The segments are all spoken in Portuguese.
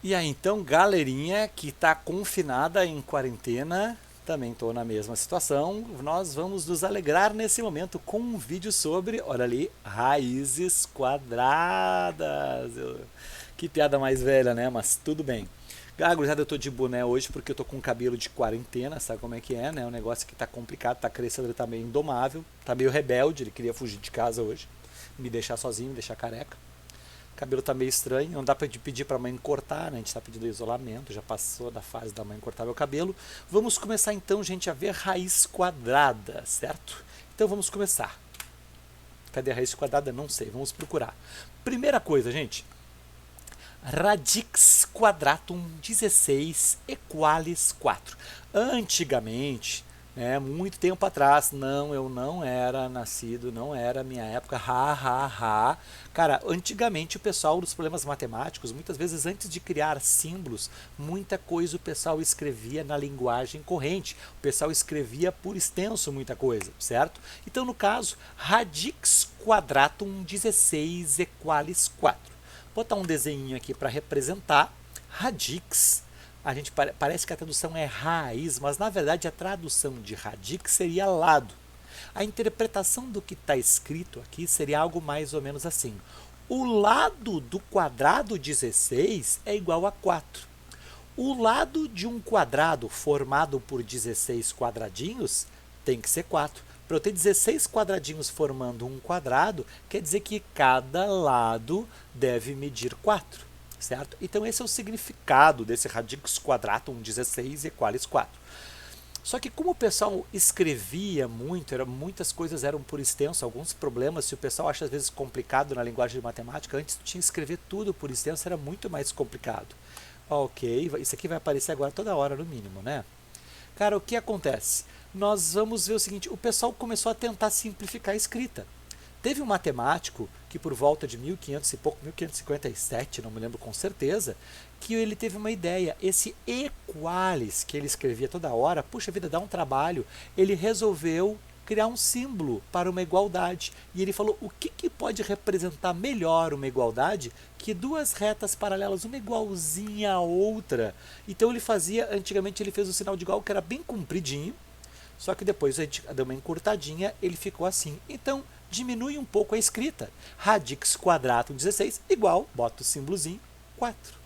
E aí, então, galerinha que está confinada em quarentena, também estou na mesma situação. Nós vamos nos alegrar nesse momento com um vídeo sobre, olha ali, raízes quadradas. Que piada mais velha, né? Mas tudo bem. Ah, gurizada, eu tô de boné hoje porque eu tô com cabelo de quarentena, sabe como é que é, né? Um negócio que tá complicado, tá crescendo, ele tá meio indomável, tá meio rebelde, ele queria fugir de casa hoje, me deixar sozinho, me deixar careca. O cabelo tá meio estranho, não dá pra pedir pra mãe cortar, né? A gente tá pedindo isolamento, já passou da fase da mãe cortar meu cabelo. Vamos começar então, gente, a ver raiz quadrada, certo? Então vamos começar. Cadê a raiz quadrada? Não sei, vamos procurar. Primeira coisa, gente, radix quadratum 16 equalis 4. Antigamente, muito tempo atrás, não, eu não era nascido, não era minha época, ha, ha, ha. Cara, antigamente o pessoal dos problemas matemáticos, muitas vezes antes de criar símbolos, muita coisa o pessoal escrevia na linguagem corrente. O pessoal escrevia por extenso muita coisa, certo? Então, no caso, radix quadratum 16 equalis 4. Vou botar um desenho aqui para representar radix. A gente parece que a tradução é raiz, mas na verdade a tradução de radix seria lado. A interpretação do que está escrito aqui seria algo mais ou menos assim. O lado do quadrado 16 é igual a 4. O lado de um quadrado formado por 16 quadradinhos tem que ser 4. Para eu ter 16 quadradinhos formando um quadrado, quer dizer que cada lado deve medir 4, certo? Então esse é o significado desse radix quadratum 16 equalis 4. Só que como o pessoal escrevia muito, muitas coisas eram por extenso, alguns problemas, se o pessoal acha às vezes complicado na linguagem de matemática, antes tu tinha que escrever tudo por extenso, era muito mais complicado. Ok, isso aqui vai aparecer agora toda hora no mínimo, né? Cara, o que acontece? Nós vamos ver o seguinte, o pessoal começou a tentar simplificar a escrita. Teve um matemático que por volta de 1500 e pouco, 1557, não me lembro com certeza, que ele teve uma ideia. Esse equalis que ele escrevia toda hora, puxa vida, dá um trabalho. Ele resolveu criar um símbolo para uma igualdade. E ele falou, o que pode representar melhor uma igualdade que duas retas paralelas, uma igualzinha à outra. Então ele fazia, antigamente ele fez o sinal de igual que era bem compridinho, só que depois a gente deu uma encurtadinha, ele ficou assim. Então, diminui um pouco a escrita. Radix quadratum 16 igual, bota o símbolozinho, 4.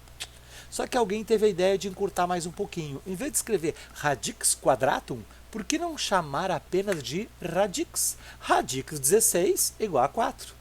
Só que alguém teve a ideia de encurtar mais um pouquinho. Em vez de escrever radix quadratum, por que não chamar apenas de radix? Radix 16 igual a 4.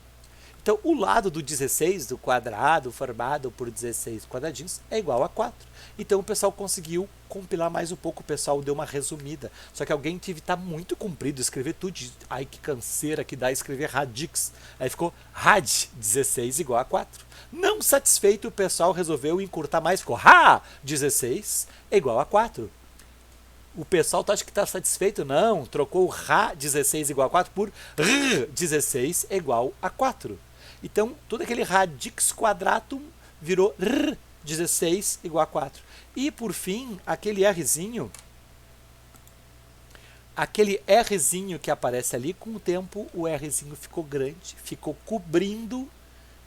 Então, o lado do 16, do quadrado, formado por 16 quadradinhos, é igual a 4. Então, o pessoal conseguiu compilar mais um pouco, o pessoal deu uma resumida. Só que alguém teve que estar muito comprido, escrever tudo. Ai, que canseira que dá escrever radix. Aí ficou rad 16 igual a 4. Não satisfeito, o pessoal resolveu encurtar mais, ficou ra 16 é igual a 4. O pessoal acha que está satisfeito? Não, trocou o Ra 16 igual a 4 por R 16 igual a 4. Então, todo aquele radix quadratum virou R 16 igual a 4. E, por fim, aquele Rzinho que aparece ali, com o tempo o Rzinho ficou grande, ficou cobrindo.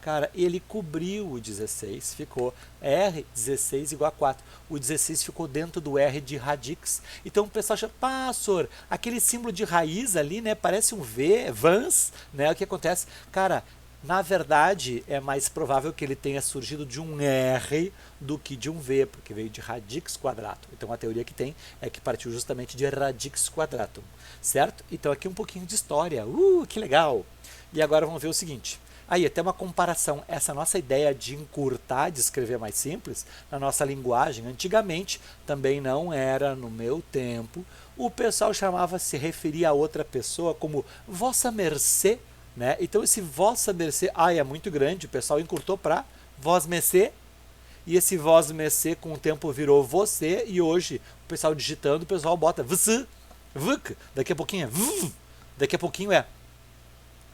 Cara, ele cobriu o 16, ficou R16 igual a 4. O 16 ficou dentro do R de radix. Então o pessoal acha, pastor, aquele símbolo de raiz ali, né, parece um V, vans, né, o que acontece? Cara, na verdade é mais provável que ele tenha surgido de um R do que de um V, porque veio de radix quadratum. Então a teoria que tem é que partiu justamente de radix quadratum, certo? Então aqui um pouquinho de história, que legal! E agora vamos ver o seguinte. Aí, até uma comparação, essa nossa ideia de encurtar, de escrever mais simples, na nossa linguagem, antigamente, também não era no meu tempo, o pessoal chamava, se referia a outra pessoa como vossa mercê, né? Então esse vossa mercê, é muito grande, o pessoal encurtou para vós mercê, e esse vós mercê com o tempo virou você, e hoje, o pessoal digitando, o pessoal bota vs, vk, daqui a pouquinho é v, daqui a pouquinho é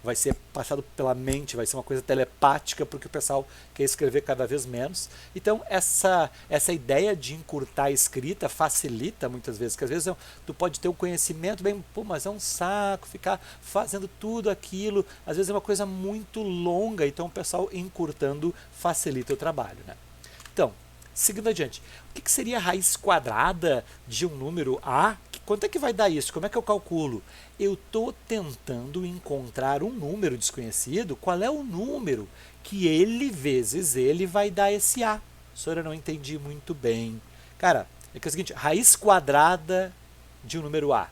vai ser passado pela mente, vai ser uma coisa telepática, porque o pessoal quer escrever cada vez menos. Então, essa ideia de encurtar a escrita facilita muitas vezes, porque às vezes tu pode ter um conhecimento bem, mas é um saco ficar fazendo tudo aquilo, às vezes é uma coisa muito longa, então o pessoal encurtando facilita o trabalho, né? Então, Seguindo adiante, o que seria a raiz quadrada de um número A? Quanto é que vai dar isso? Como é que eu calculo? Eu estou tentando encontrar um número desconhecido. Qual é o número que ele vezes ele vai dar esse A? Senhora, eu não entendi muito bem. Cara, é que é o seguinte, raiz quadrada de um número A.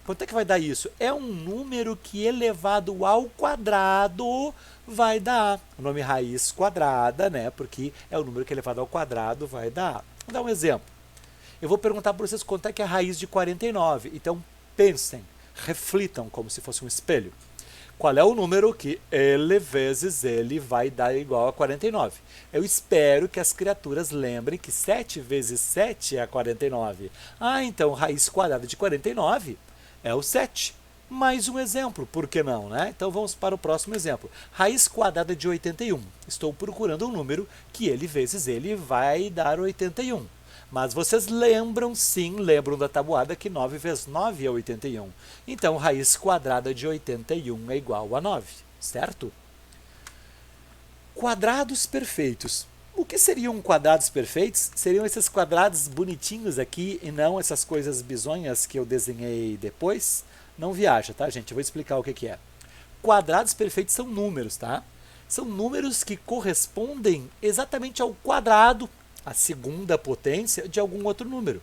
Quanto é que vai dar isso? É um número que elevado ao quadrado vai dar. O nome raiz quadrada, né? Porque é o número que elevado ao quadrado vai dar. Vou dar um exemplo. Eu vou perguntar para vocês quanto é que é a raiz de 49. Então, pensem, reflitam como se fosse um espelho. Qual é o número que ele vezes ele vai dar igual a 49? Eu espero que as criaturas lembrem que 7 vezes 7 é 49. Ah, então raiz quadrada de 49 é o 7. Mais um exemplo, por que não, né? Então vamos para o próximo exemplo. Raiz quadrada de 81. Estou procurando um número que ele vezes ele vai dar 81. Mas vocês lembram, sim, lembram da tabuada que 9 vezes 9 é 81. Então, raiz quadrada de 81 é igual a 9, certo? Quadrados perfeitos. O que seriam quadrados perfeitos? Seriam esses quadrados bonitinhos aqui e não essas coisas bizonhas que eu desenhei depois? Não viaja, tá, gente? Eu vou explicar o que é. Quadrados perfeitos são números, tá? São números que correspondem exatamente ao quadrado, a segunda potência de algum outro número.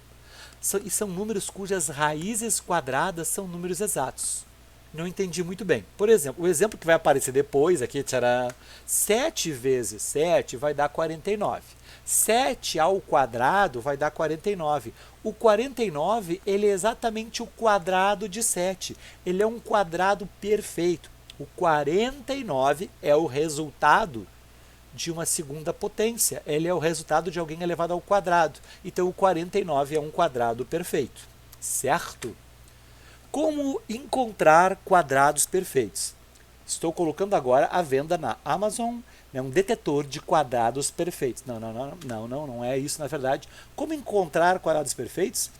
E são números cujas raízes quadradas são números exatos. Não entendi muito bem. Por exemplo, o exemplo que vai aparecer depois aqui, tcharam, 7 vezes 7 vai dar 49. 7 ao quadrado vai dar 49. O 49, ele é exatamente o quadrado de 7. Ele é um quadrado perfeito. O 49 é o resultado de uma segunda potência. Ele é o resultado de alguém elevado ao quadrado. Então, o 49 é um quadrado perfeito. Certo? Como encontrar quadrados perfeitos? Estou colocando agora à venda na Amazon, né, um detetor de quadrados perfeitos. Não é isso na verdade. Como encontrar quadrados perfeitos?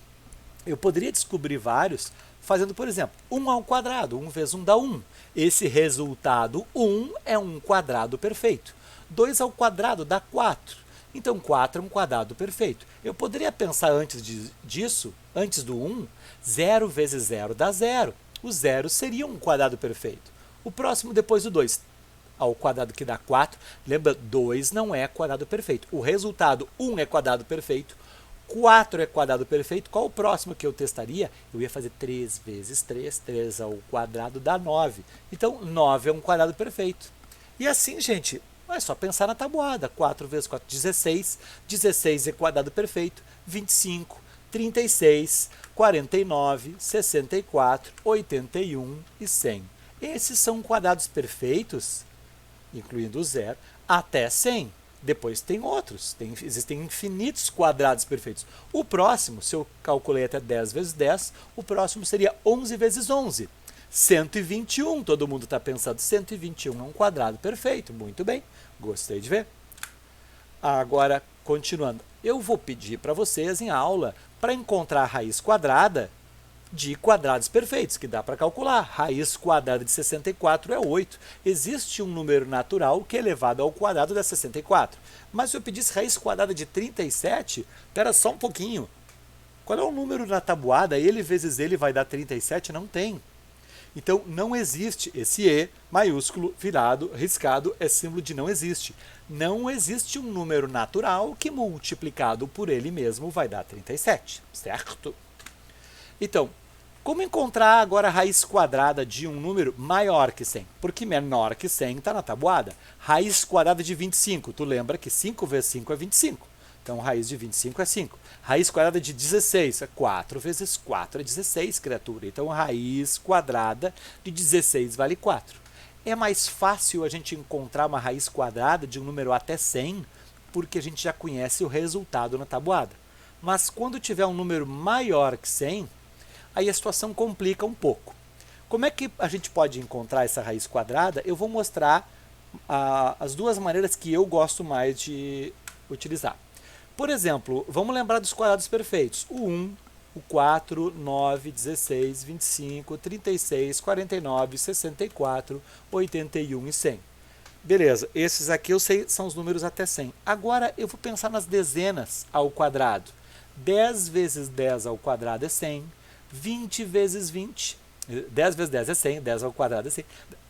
Eu poderia descobrir vários fazendo, por exemplo, 1 ao quadrado. 1 vezes 1 dá 1. Esse resultado 1 é um quadrado perfeito. 2 ao quadrado dá 4. Então, 4 é um quadrado perfeito. Eu poderia pensar antes disso, antes do 1, 0 vezes 0 dá 0. O 0 seria um quadrado perfeito. O próximo depois do 2, ao quadrado que dá 4. Lembra, 2 não é quadrado perfeito. O resultado 1 é quadrado perfeito. 4 é quadrado perfeito. Qual o próximo que eu testaria? Eu ia fazer 3 vezes 3. 3 ao quadrado dá 9. Então, 9 é um quadrado perfeito. E assim, gente, é só pensar na tabuada. 4 vezes 4, 16. 16 é quadrado perfeito. 25, 36, 49, 64, 81 e 100. Esses são quadrados perfeitos, incluindo o 0, até 100. Depois tem outros. Existem infinitos quadrados perfeitos. O próximo, se eu calculei até 10 vezes 10, o próximo seria 11 vezes 11. 121, todo mundo está pensando, 121 é um quadrado perfeito. Muito bem, gostei de ver. Agora, continuando, eu vou pedir para vocês em aula para encontrar a raiz quadrada de quadrados perfeitos, que dá para calcular. Raiz quadrada de 64 é 8. Existe um número natural que é elevado ao quadrado da 64. Mas se eu pedisse raiz quadrada de 37, espera só um pouquinho. Qual é o número na tabuada? Ele vezes ele vai dar 37? Não tem. Então, não existe. Esse E maiúsculo, virado, riscado, é símbolo de não existe. Não existe um número natural que multiplicado por ele mesmo vai dar 37, certo? Então, como encontrar agora a raiz quadrada de um número maior que 100? Porque menor que 100 está na tabuada. Raiz quadrada de 25. Tu lembra que 5 vezes 5 é 25. Então, raiz de 25 é 5. Raiz quadrada de 16. 4 vezes 4 é 16, criatura. Então, raiz quadrada de 16 vale 4. É mais fácil a gente encontrar uma raiz quadrada de um número até 100, porque a gente já conhece o resultado na tabuada. Mas quando tiver um número maior que 100, aí a situação complica um pouco. Como é que a gente pode encontrar essa raiz quadrada? Eu vou mostrar as duas maneiras que eu gosto mais de utilizar. Por exemplo, vamos lembrar dos quadrados perfeitos. O 1, o 4, 9, 16, 25, 36, 49, 64, 81 e 100. Beleza, esses aqui eu sei são os números até 100. Agora eu vou pensar nas dezenas ao quadrado. 10 vezes 10 ao quadrado é 100. 20 vezes 20, 10 vezes 10 é 100, 10 ao quadrado é 100.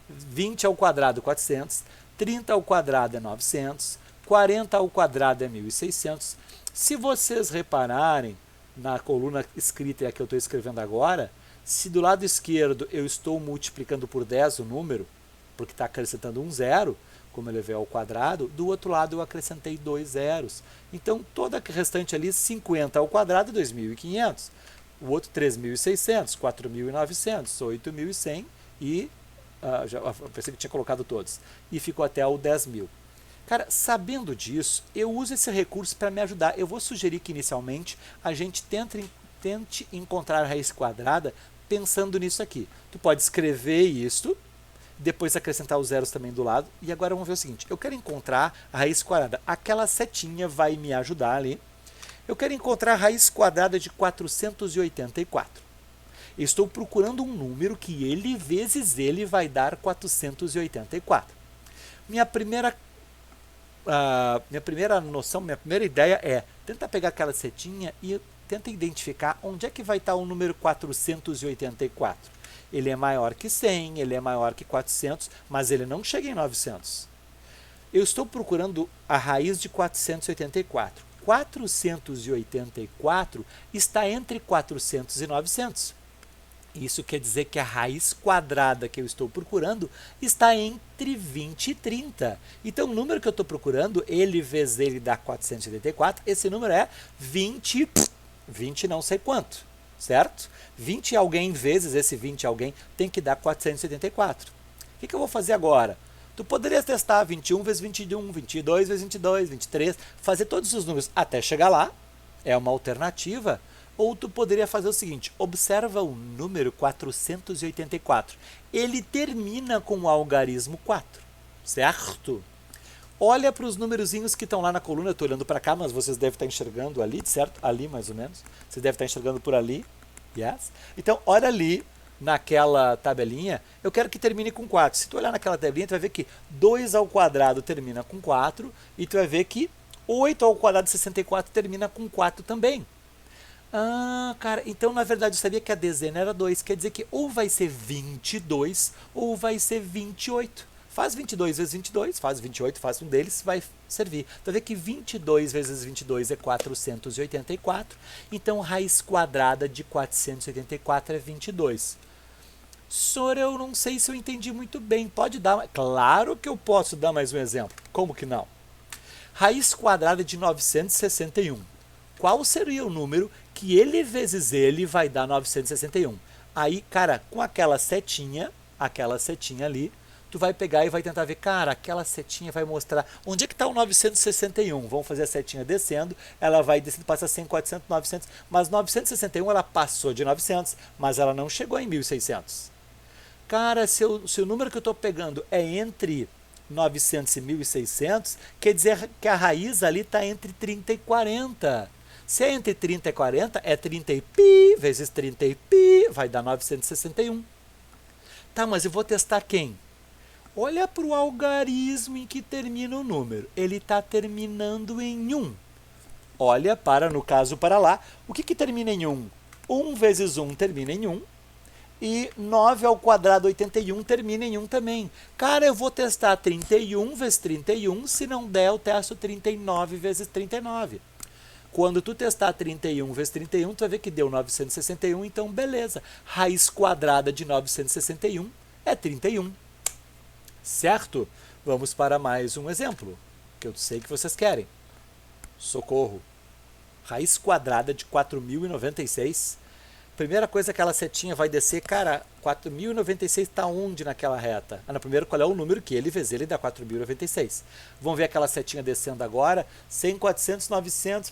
20 ao quadrado é 400. 30 ao quadrado é 900. 40 ao quadrado é 1.600. Se vocês repararem na coluna escrita que eu estou escrevendo agora, se do lado esquerdo eu estou multiplicando por 10 o número, porque está acrescentando um zero, como eu levei ao quadrado, do outro lado eu acrescentei 2 zeros. Então, toda a restante ali, 50 ao quadrado, 2.500. O outro, 3.600, 4.900, 8.100 e... já pensei que tinha colocado todos. E ficou até o 10.000. Cara, sabendo disso, eu uso esse recurso para me ajudar. Eu vou sugerir que, inicialmente, a gente tente encontrar a raiz quadrada pensando nisso aqui. Tu pode escrever isto, depois acrescentar os zeros também do lado. E agora vamos ver o seguinte, eu quero encontrar a raiz quadrada. Aquela setinha vai me ajudar ali. Eu quero encontrar a raiz quadrada de 484. Estou procurando um número que ele vezes ele vai dar 484. Minha primeira noção, minha primeira ideia é tentar pegar aquela setinha e tenta identificar onde é que vai estar o número 484. Ele é maior que 100, ele é maior que 400, mas ele não chega em 900. Eu estou procurando a raiz de 484. 484 está entre 400 e 900. Isso quer dizer que a raiz quadrada que eu estou procurando está entre 20 e 30. Então, o número que eu estou procurando, ele vezes ele dá 484, esse número é 20 não sei quanto, certo? 20 alguém vezes esse 20 alguém tem que dar 484. O que eu vou fazer agora? Tu poderia testar 21 vezes 21, 22 vezes 22, 23, fazer todos os números até chegar lá, é uma alternativa. Ou tu poderia fazer o seguinte, observa o número 484. Ele termina com o algarismo 4, certo? Olha para os numerozinhos que estão lá na coluna, eu estou olhando para cá, mas vocês devem estar enxergando ali, certo? Ali mais ou menos. Vocês devem estar enxergando por ali. Yes? Então, olha ali naquela tabelinha, eu quero que termine com 4. Se tu olhar naquela tabelinha, tu vai ver que 2 ao quadrado termina com 4, e tu vai ver que 8 ao quadrado de 64 termina com 4 também. Ah, cara, então na verdade eu sabia que a dezena era 2, quer dizer que ou vai ser 22 ou vai ser 28. Faz 22 vezes 22, faz 28, faz um deles, vai servir. Então, vê que 22 vezes 22 é 484, então raiz quadrada de 484 é 22. Senhor, eu não sei se eu entendi muito bem, pode dar? Claro que eu posso dar mais um exemplo, como que não? Raiz quadrada de 961. Qual seria o número que ele vezes ele vai dar 961? Aí, cara, com aquela setinha ali, tu vai pegar e vai tentar ver, cara, aquela setinha vai mostrar onde é que está o 961. Vamos fazer a setinha descendo, ela vai descendo, passa 100, 400, 900, mas 961 ela passou de 900, mas ela não chegou em 1600. Cara, se o número que eu estou pegando é entre 900 e 1600, quer dizer que a raiz ali está entre 30 e 40. Se é entre 30 e 40, é 30 e pi vezes 30 e pi, vai dar 961. Tá, mas eu vou testar quem? Olha para o algarismo em que termina o número. Ele está terminando em 1. Olha para, no caso, para lá. O que termina em 1? 1 vezes 1 termina em 1. E 9 ao quadrado, 81, termina em 1 também. Cara, eu vou testar 31 vezes 31. Se não der, eu testo 39 vezes 39. Quando tu testar 31 vezes 31, tu vai ver que deu 961, então beleza. Raiz quadrada de 961 é 31. Certo? Vamos para mais um exemplo, que eu sei que vocês querem. Socorro. Raiz quadrada de 4.096. Primeira coisa, aquela setinha vai descer, cara, 4.096 está onde naquela reta? Primeiro, qual é o número que ele vezes ele dá 4.096. Vamos ver aquela setinha descendo agora, 100, 400, 900,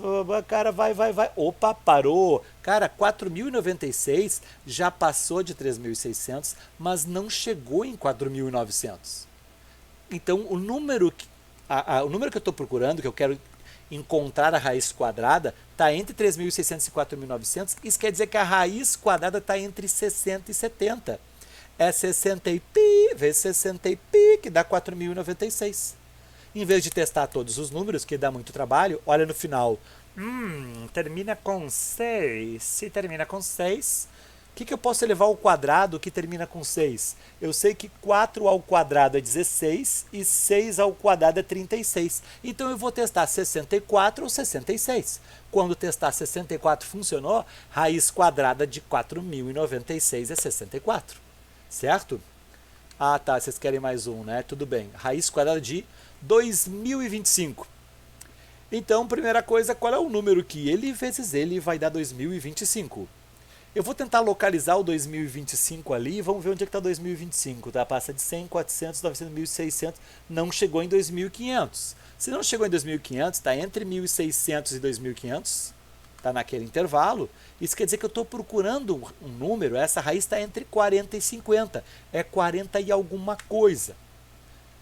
cara, vai. Opa, parou. Cara, 4.096 já passou de 3.600, mas não chegou em 4.900. Então, o número que eu estou procurando, que eu quero encontrar a raiz quadrada, está entre 3.600 e 4.900. Isso quer dizer que a raiz quadrada está entre 60 e 70. é 60 e pi vezes 60 e pi, que dá 4.096. Em vez de testar todos os números, que dá muito trabalho, olha no final. Termina com 6. Se termina com 6, o que eu posso elevar ao quadrado que termina com 6? Eu sei que 4 ao quadrado é 16 e 6 ao quadrado é 36. Então eu vou testar 64 ou 66. Quando testar 64 funcionou, raiz quadrada de 4.096 é 64. Certo? Ah, tá, vocês querem mais um, né? Tudo bem. Raiz quadrada de 2025. Então, primeira coisa, qual é o número que ele vezes ele vai dar 2025? Eu vou tentar localizar o 2025 ali e vamos ver onde é que está 2025. Tá? Passa de 100, 400, 900, 1.600, não chegou em 2.500. Se não chegou em 2.500, está entre 1.600 e 2.500, está naquele intervalo. Isso quer dizer que eu estou procurando um número, essa raiz está entre 40 e 50. É 40 e alguma coisa.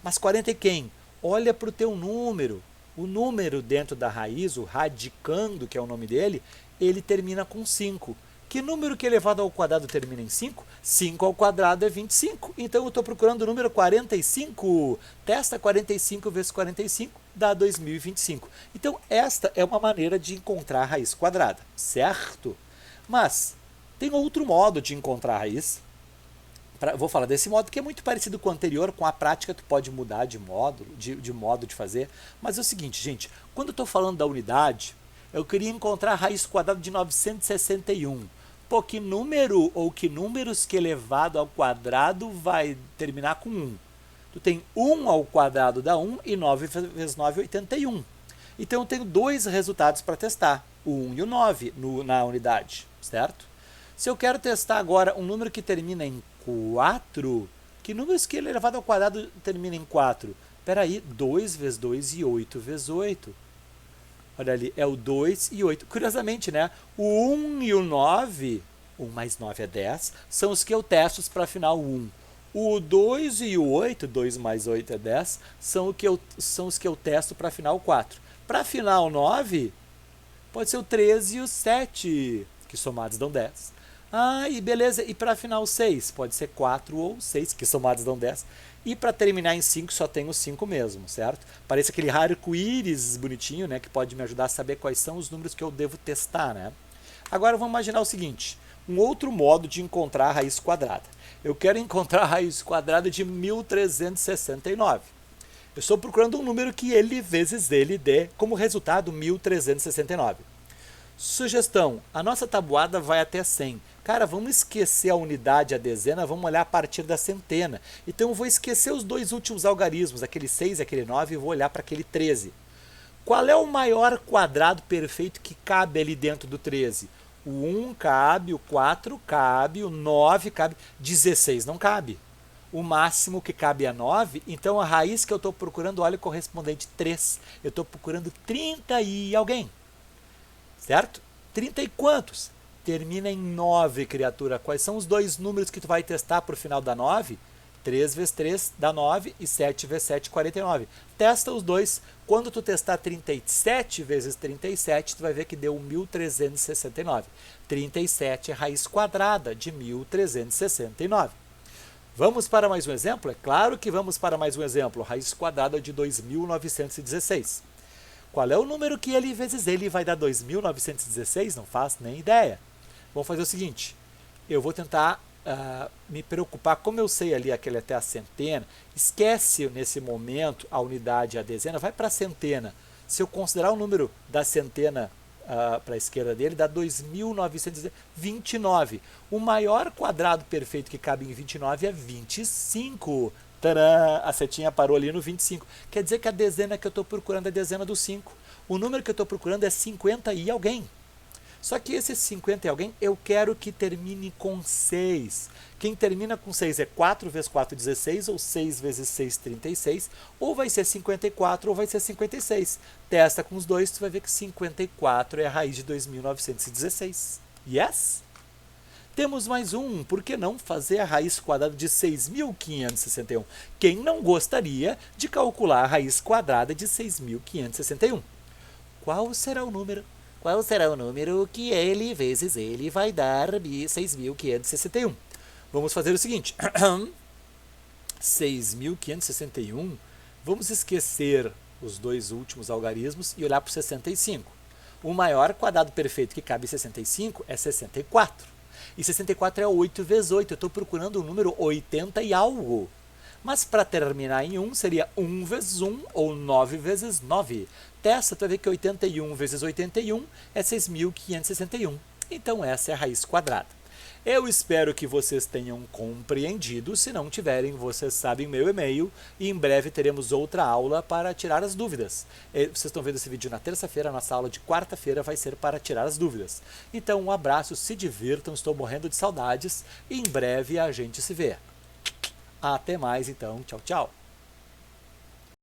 Mas 40 e quem? Olha para o teu número. O número dentro da raiz, o radicando, que é o nome dele, ele termina com 5. Que número que elevado ao quadrado termina em 5? 5 ao quadrado é 25. Então eu estou procurando o número 45. Testa 45 vezes 45, dá 2025. Então esta é uma maneira de encontrar a raiz quadrada, certo? Mas tem outro modo de encontrar a raiz. Vou falar desse modo que é muito parecido com o anterior, com a prática tu pode mudar de modo de fazer. Mas é o seguinte, gente, quando eu estou falando da unidade, eu queria encontrar a raiz quadrada de 961. Pô, que número ou que números que elevado ao quadrado vai terminar com 1? Tu tem 1 ao quadrado dá 1 e 9 vezes 9 é 81. Então eu tenho dois resultados para testar, o 1 e o 9 na unidade, certo? Se eu quero testar agora um número que termina em 4, que números que elevado ao quadrado termina em 4? Espera aí, 2 vezes 2 e 8 vezes 8. Olha ali, é o 2 e 8. Curiosamente, né? O 1 e o 9, 1 mais 9 é 10, são os que eu testo para final 1. O 2 e o 8, 2 mais 8 é 10, são os que eu testo para final 4. Para final 9, pode ser o 13 e o 7, que somados dão 10. Ah, e beleza, e para final 6, pode ser 4 ou 6, que somados dão 10. E para terminar em 5, só tenho 5 mesmo, certo? Parece aquele arco-íris bonitinho, né? Que pode me ajudar a saber quais são os números que eu devo testar, né? Agora vamos imaginar o seguinte, um outro modo de encontrar a raiz quadrada. Eu quero encontrar a raiz quadrada de 1369. Eu estou procurando um número que ele vezes ele dê como resultado 1369. Sugestão, a nossa tabuada vai até 100. Cara, vamos esquecer a unidade, a dezena, vamos olhar a partir da centena. Então eu vou esquecer os dois últimos algarismos, aquele 6 e aquele 9, e vou olhar para aquele 13. Qual é o maior quadrado perfeito que cabe ali dentro do 13? O 1 cabe, o 4 cabe, o 9 cabe, 16 não cabe. O máximo que cabe é 9, então a raiz que eu estou procurando, olha o correspondente 3. Eu estou procurando 30 e alguém. Certo? 30 e quantos? Termina em 9, criatura. Quais são os dois números que tu vai testar para o final da 9? 3 vezes 3 dá 9 e 7 vezes 7, 49. Testa os dois. Quando tu testar 37 vezes 37, tu vai ver que deu 1369. 37 é raiz quadrada de 1369. Vamos para mais um exemplo? É claro que vamos para mais um exemplo. Raiz quadrada de 2916. Qual é o número que ele vezes ele vai dar 2.916? Não faço nem ideia. Vamos fazer o seguinte, eu vou tentar me preocupar, como eu sei ali aquele até a centena, esquece nesse momento a unidade e a dezena, vai para a centena. Se eu considerar o número da centena para a esquerda dele, dá 2.929. O maior quadrado perfeito que cabe em 29 é 25. Tadã! A setinha parou ali no 25. Quer dizer que a dezena que eu estou procurando é a dezena do 5. O número que eu estou procurando é 50 e alguém. Só que esse 50 e alguém eu quero que termine com 6. Quem termina com 6 é 4 vezes 4, 16, ou 6 vezes 6, 36, ou vai ser 54 ou vai ser 56. Testa com os dois, tu vai ver que 54 é a raiz de 2.916. Yes? Temos mais um, por que não fazer a raiz quadrada de 6.561? Quem não gostaria de calcular a raiz quadrada de 6.561? Qual será o número? Qual será o número que ele vezes ele vai dar 6.561? Vamos fazer o seguinte. 6.561, vamos esquecer os dois últimos algarismos e olhar para o 65. O maior quadrado perfeito que cabe em 65 é 64. E 64 é 8 vezes 8. Eu estou procurando o número 80 e algo. Mas para terminar em 1 seria 1 vezes 1 ou 9 vezes 9. Testa, tu vai ver que 81 vezes 81 é 6.561. Então essa é a raiz quadrada. Eu espero que vocês tenham compreendido. Se não tiverem, vocês sabem meu e-mail e em breve teremos outra aula para tirar as dúvidas. Vocês estão vendo esse vídeo na terça-feira, a nossa aula de quarta-feira vai ser para tirar as dúvidas. Então um abraço, se divirtam, estou morrendo de saudades e em breve a gente se vê. Até mais então, tchau, tchau.